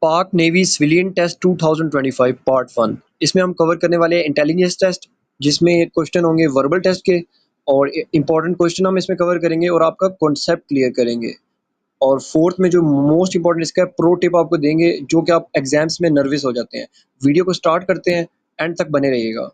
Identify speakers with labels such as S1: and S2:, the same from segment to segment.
S1: पाक navy civilian test 2025 part 1। इसमें हम कवर करने वाले हैं इंटेलिजेंस टेस्ट, जिसमें क्वेश्चन होंगे वर्बल टेस्ट के और इंपॉर्टेंट क्वेश्चन हम इसमें कवर करेंगे और आपका कॉन्सेप्ट क्लियर करेंगे। और फोर्थ में जो मोस्ट इंपॉर्टेंट इसका प्रो टिप आपको देंगे, जो कि आप एग्जाम्स में नर्वस हो जाते हैं। वीडियो को स्टार्ट करते हैं, एंड तक बने रहिएगा।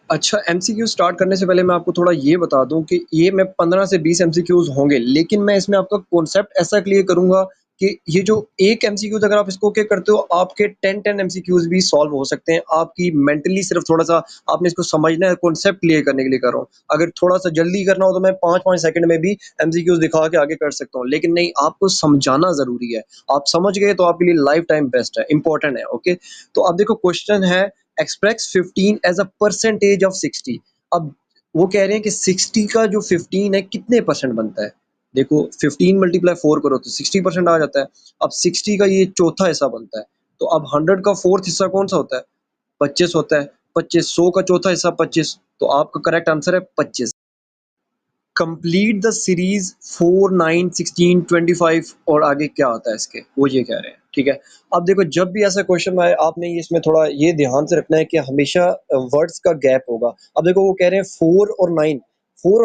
S1: अच्छा, एमसीक्यू स्टार्ट करने से पहले मैं आपको थोड़ा ये बता दूं कि ये मैं 15 से 20 एमसीक्यूज होंगे, लेकिन मैं इसमें आपका कॉन्सेप्ट ऐसा क्लियर करूंगा कि ये जो एक एमसीक्यूज अगर आप इसको क्या करते हो, आपके 10 एमसीक्यूज भी सॉल्व हो सकते हैं। आपकी मेंटली सिर्फ थोड़ा सा आपने इसको समझना है, कॉन्सेप्ट क्लियर करने के लिए कर रहा हूँ। अगर थोड़ा सा जल्दी करना हो तो मैं 5-5 सेकंड में भी एमसीक्यूज दिखा के आगे कर सकता हूँ, लेकिन नहीं, आपको समझाना जरूरी है। आप समझ गए तो आपके लिए लाइफ टाइम बेस्ट है, इंपॉर्टेंट है। ओके, तो अब देखो क्वेश्चन है express 15 as a percentage of 60। अब वो कह रहे हैं कि 60 का जो 15 है कितने परसेंट बनता है। देखो 15 मल्टीप्लाई 4 करो तो 60% आ जाता है। अब 60 का ये चौथा हिस्सा बनता है, तो अब 100 का फोर्थ हिस्सा कौन सा होता है? 25 होता है। 25, 100 का चौथा हिस्सा 25, तो आपका करेक्ट आंसर है 25। कंप्लीट द सीरीज 4, 9, 16, 25 और आगे क्या आता है इसके, वो ये कह रहे हैं। ठीक है, अब देखो जब भी ऐसा क्वेश्चन आए आपने इसमें थोड़ा ये ध्यान से रखना है कि हमेशा वर्ड्स का गैप होगा। अब देखो वो कह रहे हैं 4 और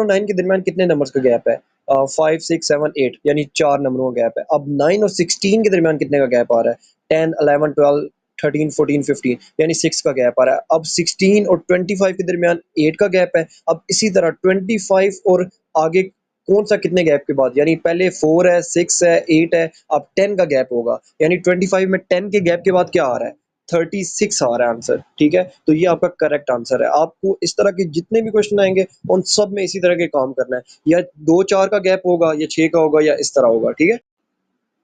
S1: 9 के दरमियान कितने नंबर्स का गैप है? 5, 6, 7, 8, यानी 4 नंबरों का गैप है। अब 9 और 16 के दरमियान कितने का गैप आ रहा है? 10, 11, 12, 13, 14, 15, यानी 6 का गैप आ रहा है। अब 16 और 25 के दरमियान 8 का गैप है। अब इसी तरह 25 और आगे कौन सा कितने गैप के बाद, यानी पहले 4 है, 6 है, 8 है, अब 10 का गैप होगा, यानी 25 में 10 के गैप के बाद क्या आ रहा है? 36 आ रहा है आंसर। ठीक है, तो ये आपका करेक्ट आंसर है। आपको इस तरह के जितने भी क्वेश्चन आएंगे उन सब में इसी तरह के काम करना है, या 2-4 का गैप होगा, या 6 का होगा, या इस तरह होगा। ठीक है,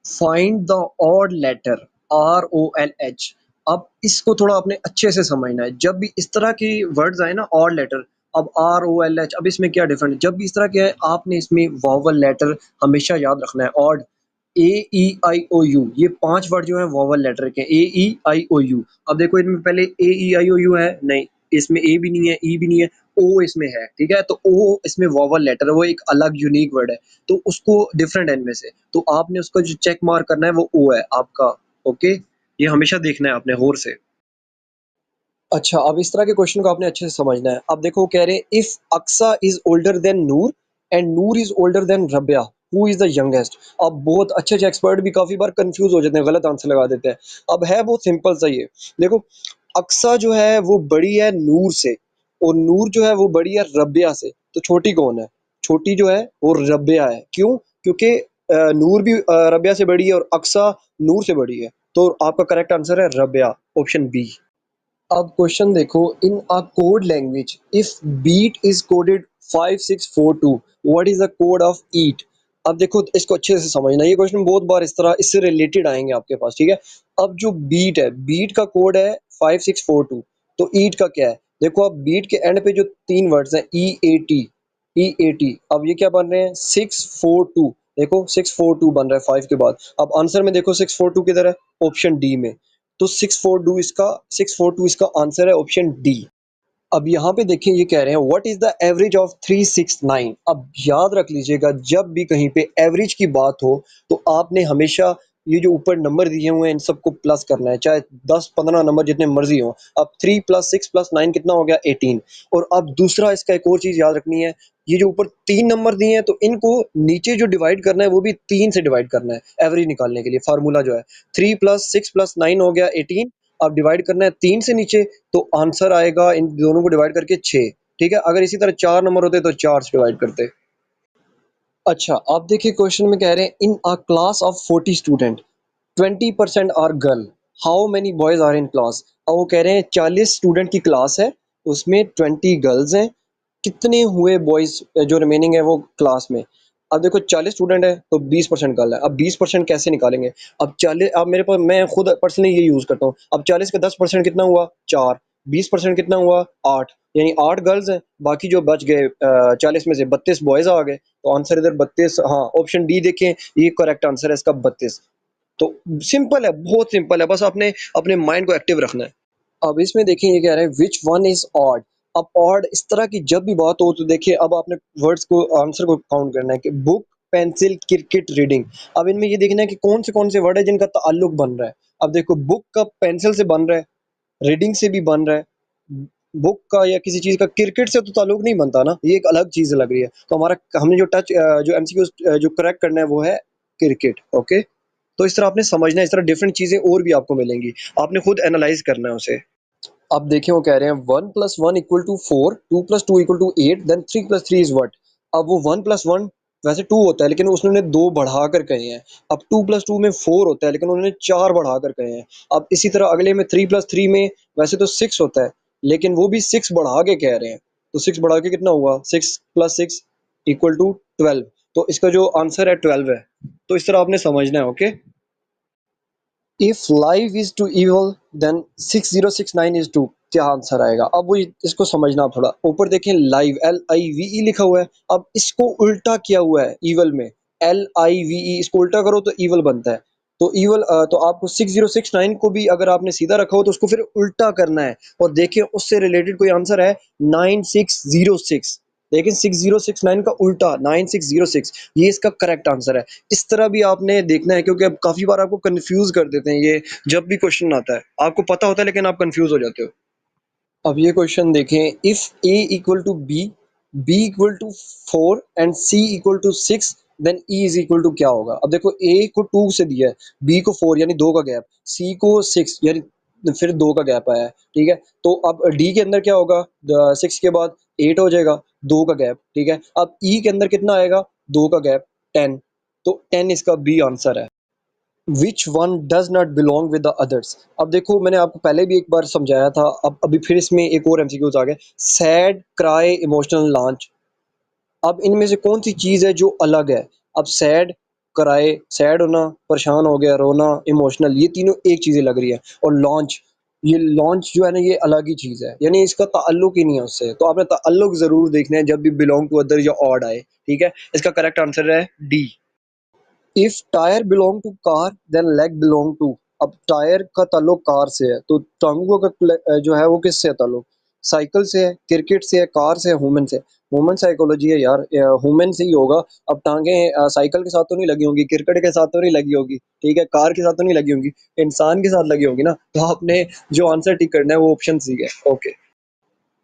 S1: find the odd letter, ROLH। अब इसको थोड़ा आपने अच्छे से समझना है। जब भी इस तरह की वर्ड्स आए ना, ऑड लेटर, अब ROLH, अब इसमें क्या डिफरेंट है? जब भी इस तरह के है आपने इसमें वॉवल लेटर हमेशा याद रखना है। ऑड, AEIOU, ये 5 वर्ड जो है वॉवल लेटर के, AEIOU। अब देखो इनमें पहले AEIOU है नहीं, इसमें ए भी नहीं है, ई भी नहीं है, ओ इसमें है। ठीक है, तो ओ इसमें वॉवल लेटर है, वो एक अलग यूनिक वर्ड है, तो उसको डिफरेंट है इनमें से, तो आपने उसका जो चेक मार्क करना है वो ओ है आपका। ओके, ये हमेशा देखना है आपने गौर से। अच्छा, अब इस तरह के क्वेश्चन को आपने अच्छे से समझना है। अब देखो कह रहे हैं if Aqsa is older than Noor and Noor is older than Rabia, who is the youngest. अब बहुत अच्छे अच्छे एक्सपर्ट भी काफी बार कंफ्यूज हो जाते हैं, गलत आंसर लगा देते हैं। अब है बहुत सिंपल सा ये, देखो अक्सा जो है वो बड़ी है नूर से, और नूर जो है वो बड़ी है रबिया से, तो छोटी कौन है? छोटी जो है वो रबिया है। क्यों? क्योंकि नूर भी रबिया से बड़ी है और अक्सा नूर से बड़ी है, तो आपका करेक्ट आंसर है रबिया, ऑप्शन बी। अब क्वेश्चन देखो, in a code language if beat is coded 5642, what is the code of eat. अब देखो इसको अच्छे से समझना, ये क्वेश्चन बहुत बार इस तरह इससे रिलेटेड आएंगे आपके पास। ठीक है, अब जो बीट है, बीट का कोड है 5642, तो ईट का क्या है? देखो अब बीट के एंड पे जो 3 वर्ड्स हैं, ई ए टी, अब ये क्या बन रहे हैं? 642। देखो 642 बन रहा है 5 के बाद। अब आंसर में देखो 642 किधर है? ऑप्शन डी में, तो 642 इसका आंसर है, ऑप्शन डी। अब यहाँ पे देखिए ये कह रहे हैं what is the average of 369। अब याद रख लीजिएगा, जब भी कहीं पे एवरेज की बात हो तो आपने हमेशा ये जो ऊपर नंबर दिए हुए हैं इन सबको प्लस करना है, चाहे 10-15 नंबर जितने मर्जी हो। अब 3 + 6 + 9 कितना हो गया? 18। और अब दूसरा इसका एक और चीज याद रखनी है, ये जो ऊपर 3 नंबर दिए हैं तो इनको नीचे जो डिवाइड करना है वो भी 3 से डिवाइड करना है, एवरेज निकालने के लिए। फार्मूला जो है 3 + 6 + 9 हो गया 18, अब डिवाइड करना है 3 से नीचे, तो आंसर आएगा इन दोनों को डिवाइड करके 6। ठीक है, अगर इसी तरह 4 नंबर होते तो 4 से डिवाइड करते। अच्छा, आप देखिए क्वेश्चन में कह रहे हैं in a class of 40 student 20% are girl, how many boys are in class. अब वो कह रहे हैं 40 स्टूडेंट की क्लास है, उसमें 20 गर्ल्स हैं, कितने हुए बॉयज जो रिमेनिंग है वो क्लास में। अब देखो 40 स्टूडेंट है तो 20% गर्ल है। अब 20% कैसे निकालेंगे? अब 40, अब मेरे पास, मैं खुद पर्सनली ये यूज करता हूँ। अब 40 का 10% कितना हुआ? 4। 20% कितना हुआ? 8, यानी 8 गर्ल्स हैं, बाकी जो बच गए 40 में से 32 बॉयज आ गए, तो आंसर इधर 32। हाँ, ऑप्शन डी देखें, ये करेक्ट आंसर है इसका 32। तो सिंपल है, बहुत सिंपल है, बस आपने अपने माइंड को एक्टिव रखना है। अब इसमें देखिए ये कह रहे हैं विच वन इज ऑड। अब ऑड इस तरह की जब भी बात हो तो देखिए अब आपने वर्ड्स को, आंसर को काउंट करना है कि बुक पेंसिल, क्रिकेट, रीडिंग। अब इनमें ये देखना है कि कौन से वर्ड है जिनका ताल्लुक बन रहा है। अब देखो बुक का पेंसिल से बन रहा है, रीडिंग से भी बन रहा है, बुक का या किसी चीज़ का क्रिकेट से तो ताल्लुक नहीं बनता ना, ये एक अलग चीज़ लग रही है। तो हमारा हमने जो एमसीक्यू जो करेक्ट करना है वो है क्रिकेट। ओके, तो इस तरह आपने समझना है, इस तरह डिफरेंट चीज़ें और भी आपको मिलेंगी, आपने खुद एनालाइज करना है उसे। अब देखिए वो कह रहे हैं 1+1=4, 2+2=8, देन 3+3 इज व्हाट। अब वो 1+1 वैसे 2 होता है लेकिन उसने 2 बढ़ाकर कहे हैं। अब 2+2 में 4 होता है लेकिन उन्होंने 4 बढ़ाकर कहे हैं। अब इसी तरह अगले में 3+3 में वैसे तो 6 होता है लेकिन वो भी 6 बढ़ा के कह रहे हैं। तो 6 बढ़ा के कितना हुआ, 6+6=12। तो इसका जो आंसर है 12 है। तो इस तरह आपने समझना है। Okay, if live is to evil then 6069 is to, क्या आंसर आएगा। अब वो इसको समझना आप थोड़ा, ऊपर देखें लाइव LIVE लिखा हुआ है, अब इसको उल्टा किया हुआ है इवल में, LIVE, इसको उल्टा करो तो इवल बनता है। तो इवल तो आपको 6069 को भी अगर आपने सीधा रखा हो तो उसको फिर उल्टा करना है, और देखिए उससे रिलेटेड कोई आंसर है 9606। लेकिन 6069 का उल्टा 9606, ये इसका करेक्ट आंसर है। इस तरह भी आपने देखना है क्योंकि अब काफी बार आपको कंफ्यूज कर देते हैं ये, जब भी क्वेश्चन आता है आपको पता होता है लेकिन आप कंफ्यूज हो जाते हो। अब ये क्वेश्चन देखें, if A = B, B = 4 and C = 6, then E = क्या होगा। अब देखो A को 2 से दिया है, B को 4 यानी 2 का गैप, C को 6 यानी फिर 2 का गैप आया है, ठीक है। तो अब D के अंदर क्या होगा, 6 के बाद 8 हो जाएगा, 2 का गैप, ठीक है। अब E के अंदर कितना आएगा, 2 का गैप, 10। तो 10 इसका बी आंसर है। Which one does not belong with the others. अब देखो मैंने आपको पहले भी एक बार समझाया था, अब अभी फिर इसमें एक और एमसीक्यूज आ गए। Sad, cry, emotional, launch. अब इनमें से कौन सी चीज है जो अलग है। अब सैड, क्राई, सैड होना, परेशान हो गया, रोना, इमोशनल, ये तीनों एक चीजें लग रही है। और लॉन्च, ये लॉन्च जो है ना ये अलग ही चीज है, यानी इसका ताल्लुक ही नहीं है उससे। तो आपने ताल्लुक जरूर देखना है जब भी बिलोंग टू अदर या ऑड आए, ठीक है। इसका करेक्ट आंसर है D. If tyre belong to car then leg belong to. अब टायर का ताल्लुक कार से है तो टांगों का जो है वो किससे है ताल्लुक, साइकिल से है, क्रिकेट से है, कार से है, ह्यूमन से। ह्यूमन साइकोलॉजी है यार, ह्यूमन से ही होगा। अब टांगे साइकिल के साथ तो नहीं लगी होंगी, क्रिकेट के साथ तो नहीं लगी होगी, ठीक है, कार के साथ तो नहीं लगी होंगी, इंसान के साथ लगी होंगी ना। तो आपने जो आंसर टिक करना है वो ऑप्शन सी है। Okay,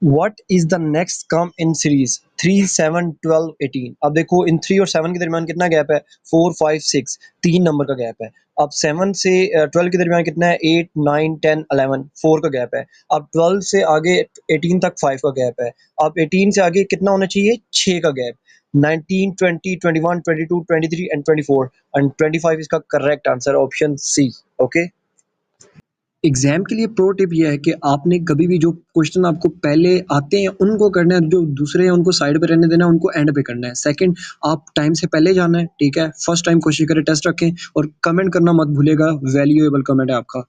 S1: what is the next come in series 3, 7, 12, 18। अब देखो इन 3 और 7 के दरमियान कितना गैप है, 4, 5, 6, 3 नंबर का गैप है। अब 7 से 12 के दरमियान कितना है, 8, 9, 10, 11, 4 का गैप है। अब 12 से आगे 18 तक 5 का गैप है। अब 18 से आगे कितना होना चाहिए, 6 का गैप। 19, 20, 21, 22, 23 एंड 24 एंड 25 इसका correct answer, option C. Okay, exam के लिए प्रो टिप ये है कि आपने कभी भी जो क्वेश्चन आपको पहले आते हैं उनको करना है, जो दूसरे हैं उनको साइड पे रहने देना है, उनको एंड पे करना है। सेकंड, आप टाइम से पहले जाना है, ठीक है। फर्स्ट टाइम कोशिश करें, टेस्ट रखें, और कमेंट करना मत भूलिएगा, वैल्यूएबल कमेंट है आपका।